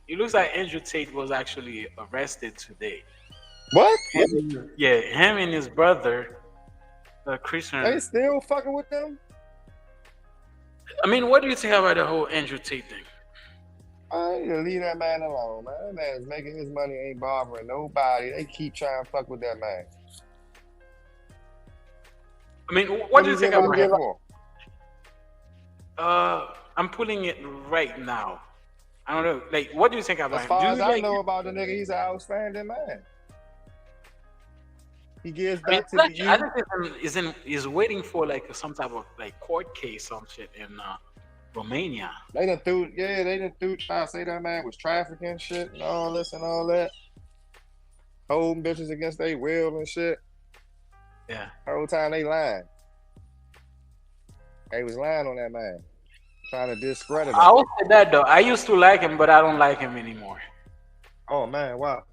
It looks like Andrew Tate was actually arrested today. What? Yeah, him and his brother, They Christian. still fucking with them? I mean, what do you think about the whole Andrew Tate thing? I need to leave that man alone, man. That man is making his money, ain't bothering nobody. They keep trying to fuck with that man. I mean, what What do do you you think give up about him? that for? I'm pulling it right now. I don't know. Like, what do you think As about him? Do far as you I like know him? about the nigga, he's an outstanding man. He gives I mean, back to the I youth. think is waiting for like some type of like court case, some shit in Romania. They done threw trying to say that man was trafficking shit and all this and all that. Holding bitches against their will and shit. Yeah. The whole time they lying. They was lying on that man. Trying to discredit him. I will say that though. I used to like him, but I don't like him anymore. Oh man, wow.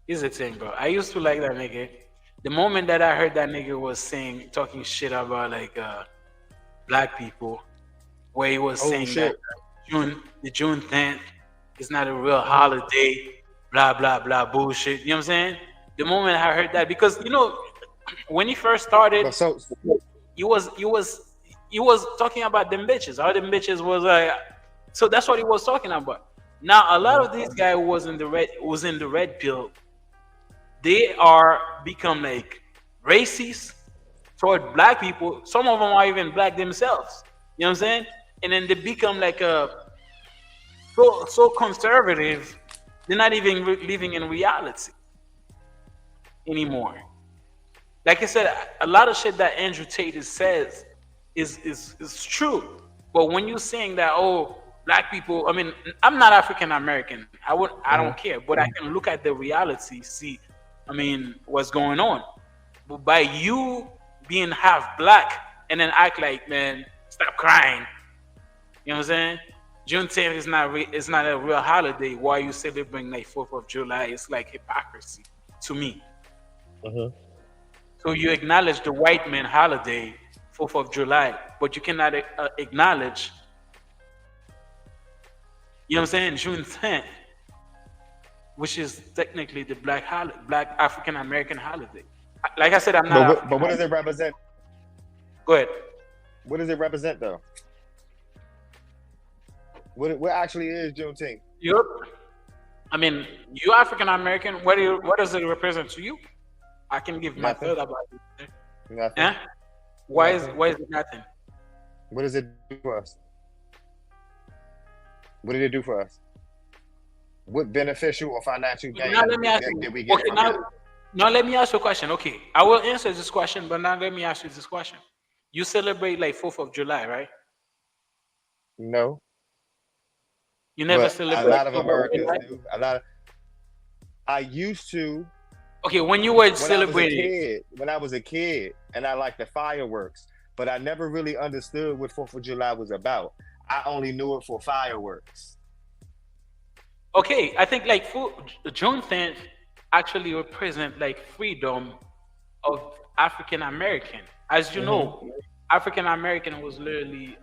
Here's the thing, bro. I used to like that nigga. The moment that I heard that nigga was talking shit about like black people, where he was Oh saying that shit. the June 10th is not a real Mm-hmm. holiday, blah blah blah bullshit. You know what I'm saying? The moment I heard that, because when he first started, But so he was talking about them bitches. All them bitches was like, so that's what he was talking about. Now a lot mhm. of these guys who was in the red pill, they are become like racist toward black people. Some of them are even black themselves. You know what I'm saying? And then they become like so conservative. They're not even living in reality anymore. Like I said, a lot of shit that Andrew Tate says is true. But when you're saying that, oh, black people, I mean, I'm not African American. I don't Mhm. care. But I can look at the reality, see, I mean, what's going on. But by you being half black and then act like, man, stop crying. You know what I'm saying? Juneteenth is not a real holiday. Why you celebrating like 4th of July? It's like hypocrisy to me. Mhm. So you acknowledge the white man holiday, 4th of July, but you cannot acknowledge, you know what I'm saying, June 10th, which is technically the black African American holiday. Like I said, I'm not But African what does it American. represent? Go ahead. What does it represent though? What actually is Juneteenth? You, I mean, you African American. What does it represent to you? I can give my Nothing. thought about it. Nothing. Eh? Nothing. Why is it nothing? What does it do for us? What did it do for us? What beneficial or financial Okay, now gain let me ask you. did we get Okay, from it? now let me ask you a question. Okay, I will answer this question, but now let me ask you this question. You celebrate like 4th of July, right? No, You never but a celebrate lot of 4th of Americans July. do. A lot of I used to Okay, when you were when I was a celebrating, kid. When I was a kid, and I liked the fireworks, but I never really understood what Fourth of July was about. I only knew it for fireworks. okay, I think like June 10th actually represent like freedom of African American. As you Hmm. know, African American was literally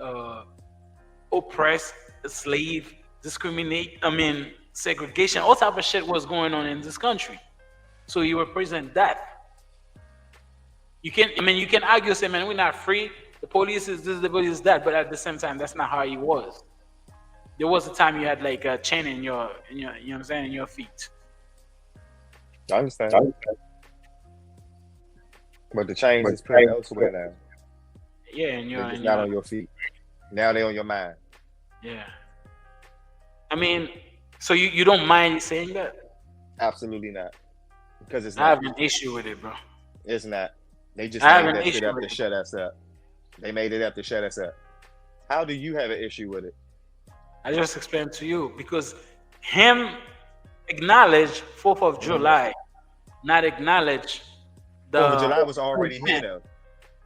oppressed, slave, discriminate. I mean, segregation, all type of shit was going on in this country. So you represent that. You can, I mean, you can argue, say, man, we're not free. The police is this, the police is that, but at the same time, that's not how it was. There was a time you had like a chain you know what I'm saying, in your feet. I understand, but the chains is put elsewhere now. Yeah, They're just in not your, on your feet. Now they're on your mind. yeah. I mean, so you don't mind saying that? Absolutely not, because it's I have not. an issue with it, bro. It's not. They just I have made an that shit issue up with to it. shut us up. They made it up to shut us up. How do you have an issue with it? I just explained to you because him acknowledge 4th of Hmm. July, not acknowledge Fourth of the July was already here intent. though.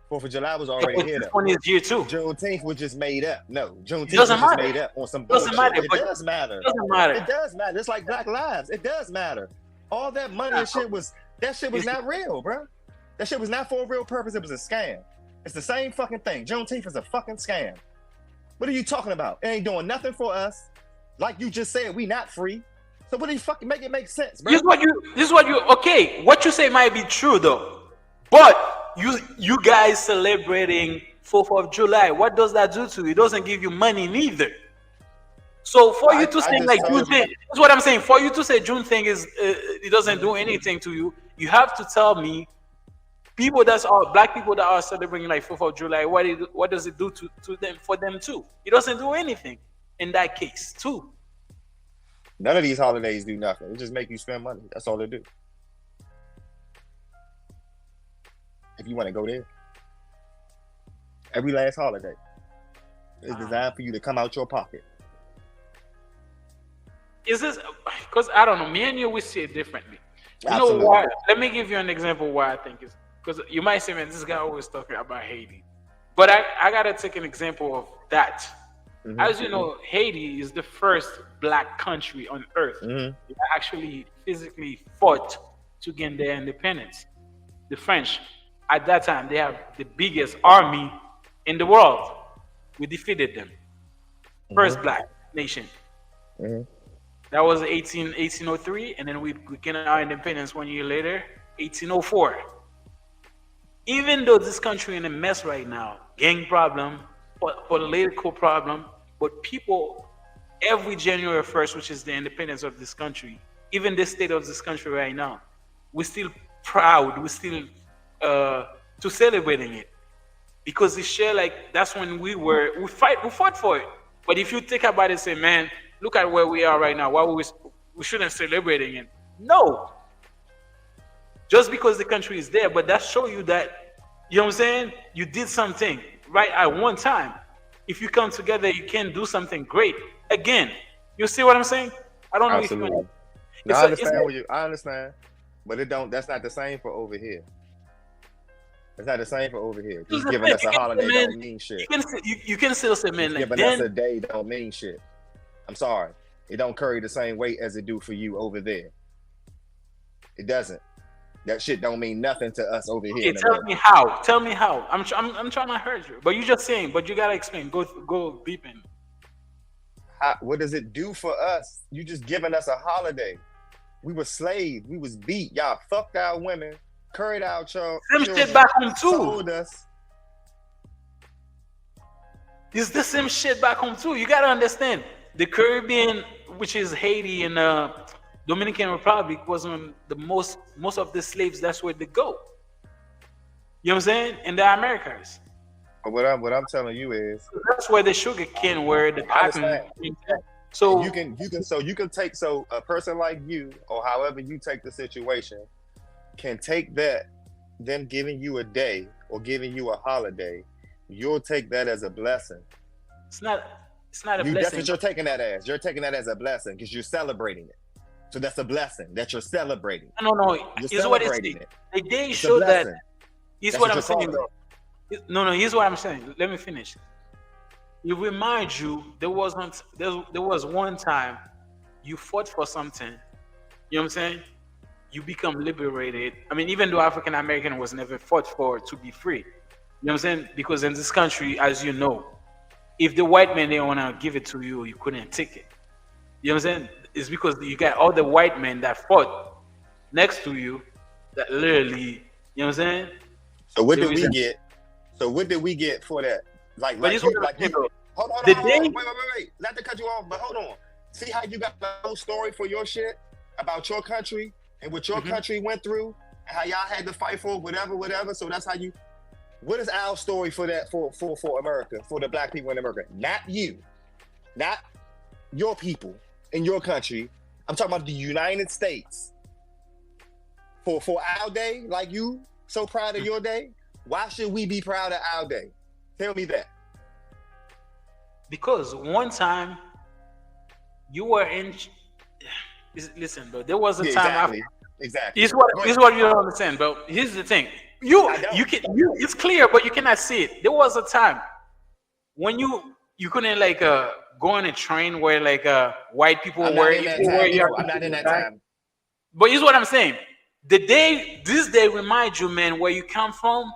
Fourth of July was Yeah, already but here this though. one is here too. Juneteenth was just made up. No, It Juneteenth doesn't was just matter. made up on some It doesn't bullshit. matter, It but it does matter. doesn't matter. It does matter. It's like Black Lives. It does matter. All that money Nah, and shit was that shit was it's, not real, bro. That shit was not for a real purpose. It was a scam. It's the same fucking thing. Juneteenth is a fucking scam. What are you talking about? It ain't doing nothing for us. Like you just said, we not free. So what do you fucking make it make sense, This bro? is what you. This is what you. Okay, what you say might be true though, but you guys celebrating 4th of July. What does that do to you? It doesn't give you money neither. So for you to I say just like June told you. thing, that's what I'm saying. For you to say June thing is it doesn't do anything to you. You have to tell me people that's all black people that are celebrating like 4th of July. What does it do to them for them too? It doesn't do anything in that case too. None of these holidays do nothing. It just make you spend money. That's all they do. If you want to go there, every last holiday is designed for you to come out your pocket. Is this because I don't know? Me and you, we see it differently. You know Absolutely. why? Let me give you an example why I think it's because you might say, man, this guy always talking about Haiti. But I gotta take an example of that. As you know, Haiti is the first black country on earth that actually physically fought to gain their independence. The French, at that time, they have the biggest army in the world. We defeated them. First black nation. That was 1803, and then we gained our independence 1 year later, 1804. Even though this country in a mess right now, gang problem, political problem, but people every January 1st, which is the independence of this country, even the state of this country right now, we're still proud, we're still to celebrating it because it's share like that's when we fought for it. But if you think about it, say, man, look at where we are right now. Why we shouldn't celebrating it? No, just because the country is there, but that show you that, you know what I'm saying? You did something right at one time. If you come together, you can do something great. Again, you see what I'm saying? I don't know Absolutely. if No, I understand what you. I understand, but it don't. That's not the same for over here. It's not the same for over here. Just giving us a holiday don't mean shit. You can still say, man, like Giving us a day don't mean shit. I'm sorry. It don't carry the same weight as it do for you over there. It doesn't. That shit don't mean nothing to us over here. Okay, tell me how. Tell me how. I'm trying to hurt you, but you just saying. But you gotta explain. Go deep in. What does it do for us? You just giving us a holiday. We were slaves. We was beat. Y'all fucked our women, carried our children. Same shit back home too. Sold us. It's the same shit back home too. You gotta understand. The Caribbean, which is Haiti and Dominican Republic, was on the most of the slaves. That's where they go. You know what I'm saying? In the Americas. But what I'm telling you is that's where the sugar cane, where the cotton. So you can take a person like you or however you take the situation can take that, them giving you a day or giving you a holiday, you'll take that as a blessing. It's not a blessing. That's what you're taking that as. You're taking that as a blessing because you're celebrating it. So that's a blessing that you're celebrating. No. Here's what it's the day show that. Here's what I'm saying though. No. Here's what I'm saying. Let me finish. It reminds you there was one time you fought for something. You know what I'm saying? You become liberated. I mean, even though African American was never fought for to be free. You know what I'm saying? Because in this country, as you know, if the white man didn't want to give it to you, you couldn't take it. You know what I'm saying? It's because you got all the white men that fought next to you that literally, you know what I'm saying? So what did we get? So what did we get for that? Hold on. Wait. Not to cut you off, but hold on. See how you got the whole story for your shit about your country and what your country went through and how y'all had to fight for whatever. So that's how you. What is our story for that for America, for the black people in America? Not you, not your people in your country. I'm talking about the United States. For our day, like you, so proud of your day. Why should we be proud of our day? Tell me that. Because one time you were in. Listen, bro. There was a time. Exactly. Here's what you don't understand, bro. Here's the thing. It's clear, but you cannot see it. There was a time when you couldn't like go on a train where like white people were. I'm not in that time. But here's what I'm saying. This day reminds you, man, where you come from,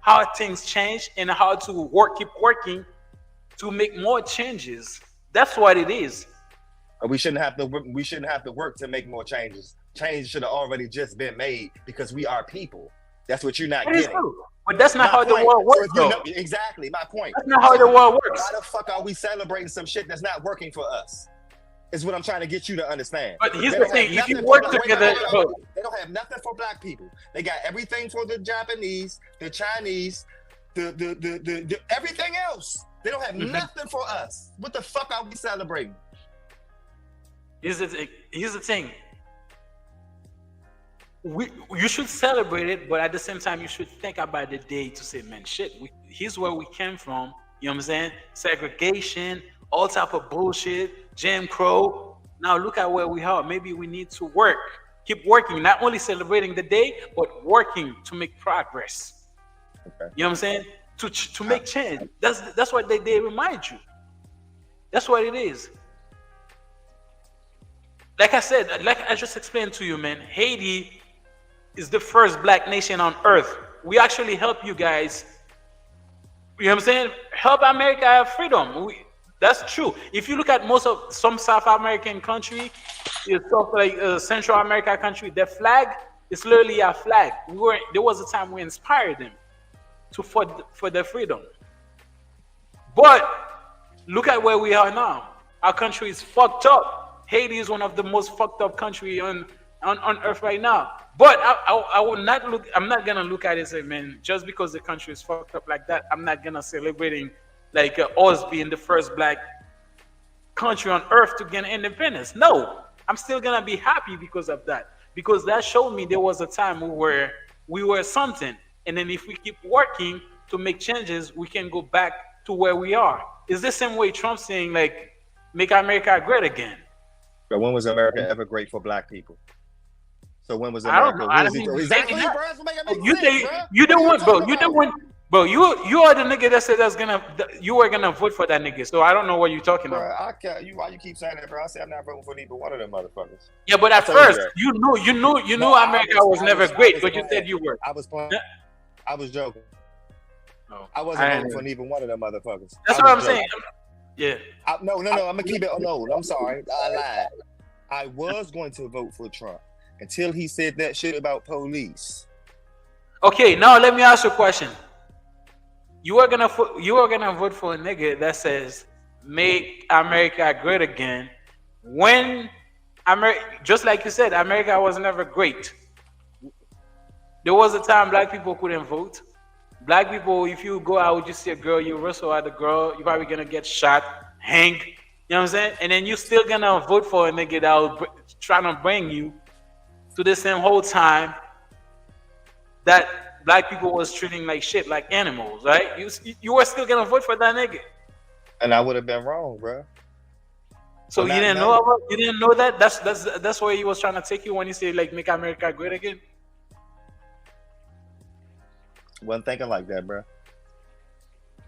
how things change, and how to keep working to make more changes. That's what it is. We shouldn't have to. We shouldn't have to work to make more changes. Change should have already just been made because we are people. That's what you're not That is getting. true. But that's not My how the point. world So works, if you though. know exactly my point. That's not how So the world works. why the fuck are we celebrating some shit that's not working for us? Is what I'm trying to get you to understand. But here's They the don't thing: have if you nothing work for black- together, bro, they don't have nothing for black people. They got everything for the Japanese, the Chinese, the everything else. They don't have nothing for us. What the fuck are we celebrating? here's the thing. You should celebrate it, but at the same time, you should think about the day to say, man, shit, here's where we came from. You know what I'm saying? Segregation, all type of bullshit, Jim Crow. Now look at where we are. Maybe we need to work, keep working, not only celebrating the day, but working to make progress. Okay. You know what I'm saying? To make change. That's what they remind you. That's what it is. Like I said, like I just explained to you, man, Haiti is the first black nation on earth. We actually help you guys. You know what I'm saying? Help America have freedom. That's true. If you look at most of some South American country, stuff like Central America country, their flag is literally our flag. There was a time we inspired them to for their freedom. But look at where we are now. Our country is fucked up. Haiti is one of the most fucked up country on earth right now. But I will not look. I'm not gonna look at it and say, man, just because the country is fucked up like that, I'm not gonna celebrating like us being the first black country on earth to gain independence. No, I'm still gonna be happy because of that. Because that showed me there was a time we were something, and then if we keep working to make changes, we can go back to where we are. It's the same way Trump saying like, make America great again. But when was America ever great for black people? So when was I don't America? know. I Who is don't he- mean, exactly, maybe not. bro. That's what make it You make think sense, bro. you the What are one, bro? talking You the about? one, bro. You are the nigga that said you were gonna vote for that nigga. So I don't know what you're talking Bro, about. I can't. Why you keep saying that, bro? I said I'm not voting for neither one of them motherfuckers. Yeah, but at told you first that. you knew No, America was never great, but you playing. said you were. I was playing. Yeah. I was joking. No, I wasn't I- voting for neither one of them motherfuckers. That's I what I'm was saying. joking. Yeah. No. I'm gonna keep it. No, I'm sorry. I lied. I was going to vote for Trump until he said that shit about police. Okay, now let me ask you a question. You are gonna vote for a nigga that says make America great again when just like you said, America was never great. There was a time black people couldn't vote. Black people, if you go out, you see a girl, you wrestle at the girl, you're probably gonna get shot, hanged. You know what I'm saying? And then you still gonna vote for a nigga that will trying to bring you to the same whole time that black people was treating like shit, like animals, right? You were still gonna vote for that nigga. And I would have been wrong, bro. So Well, you didn't now- know you didn't know that? That's where he was trying to take you when he said like make America great again. Wasn't thinking like that, bro.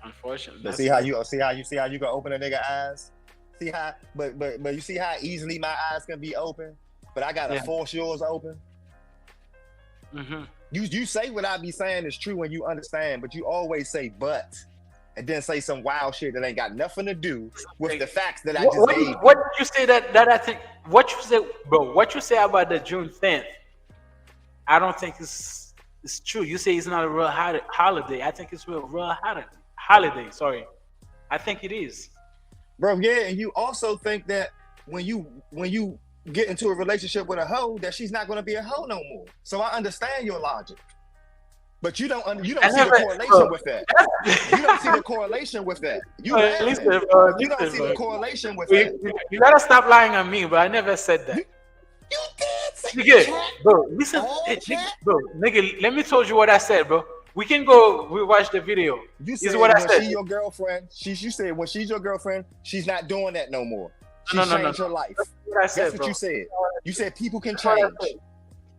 Unfortunately. But see how you can open a nigga eyes. See how, but you see how easily my eyes can be open. But I gotta Yeah. force yours open. Mm-hmm. You say what I be saying is true when you understand, but you always say but, and then say some wild shit that ain't got nothing to do with the facts that I just gave. What did you say that I think what you say, bro? What you say about the June 10th? I don't think it's true. You say it's not a real holiday. I think it's a real holiday. Sorry, I think it is. Bro, yeah, and you also think that when you get into a relationship with a hoe, that she's not gonna be a hoe no more. So I understand your logic. But you don't see the correlation with that. You don't see the correlation with that. You Listen, laughing. bro, You don't listen, see the bro. correlation with that. You gotta stop lying on me, but I never said that. You did say Nigga, that. bro, listen, Oh, nigga, let me told you what I said, bro. We can go rewatch the video. You This said is what I when said. she's your girlfriend, you said when she's your girlfriend, she's not doing that no more. She's No. changed her life. That's what I said, That's what bro. you said. You said people can That's what I change. said.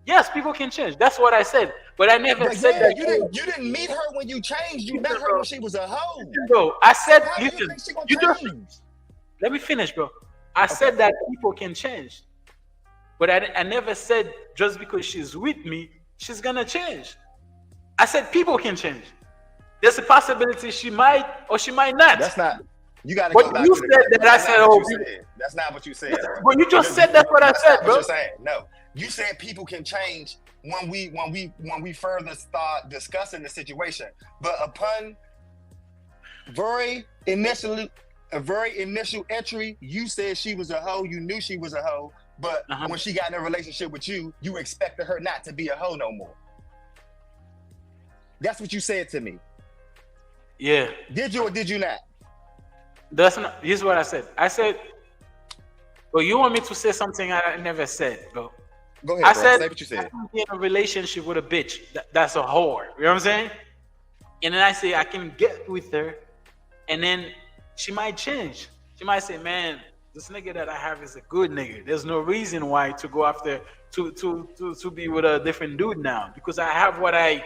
Yes, people can change. That's what I said. But I never But said yeah, that. you didn't meet her when you changed. You met her bro. when she was a hoe. Listen, bro, I said, How do you listen, think she gonna you don't. change? Let me finish, bro. I said that people can change. But I never said just because she's with me, she's gonna change. I said people can change. There's a possibility she might or she might not. That's not. You got to But go back you to the said clip, bro. that I That's said, not what oh, you said. That's not what you said, bro. but you just said that's what I That's said, not what bro. you're saying. No, you said people can change when we further start discussing the situation. But upon very initially a very initial entry, you said she was a hoe. You knew she was a hoe. But when she got in a relationship with you, you expected her not to be a hoe no more. That's what you said to me. Yeah. Did you or did you not? That's not. Here's what I said. I said, well, you want me to say something I never said, bro. Go ahead, I bro. said Say what you I said. can be in a relationship with a bitch. That's a whore. You know what I'm saying? And then I say I can get with her, and then she might change. She might say, "Man, this nigga that I have is a good nigga. There's no reason why to go after to be with a different dude now because I have what I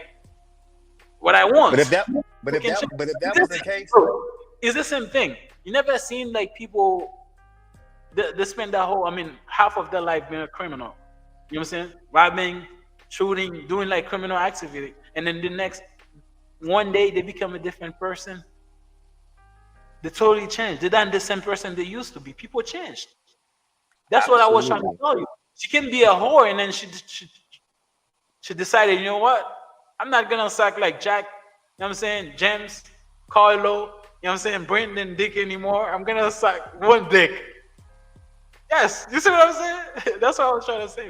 But want." if that but You if can that change. but if that was the case, Bro, it's the same thing. You never seen like people they spend their whole, I mean, half of their life being a criminal. You know what I'm saying? Robbing, shooting, doing like criminal activity, and then the next one day they become a different person. They totally changed. They're not the same person they used to be. People changed. That's what I was trying to absolutely. tell you. She can be a whore, and then she decided, you know what? I'm not gonna suck like Jack. You know what I'm saying? James, Carlo. You know what I'm saying? Brandon, Dick anymore. I'm gonna suck one dick. Yes, you see what I'm saying? That's what I was trying to say.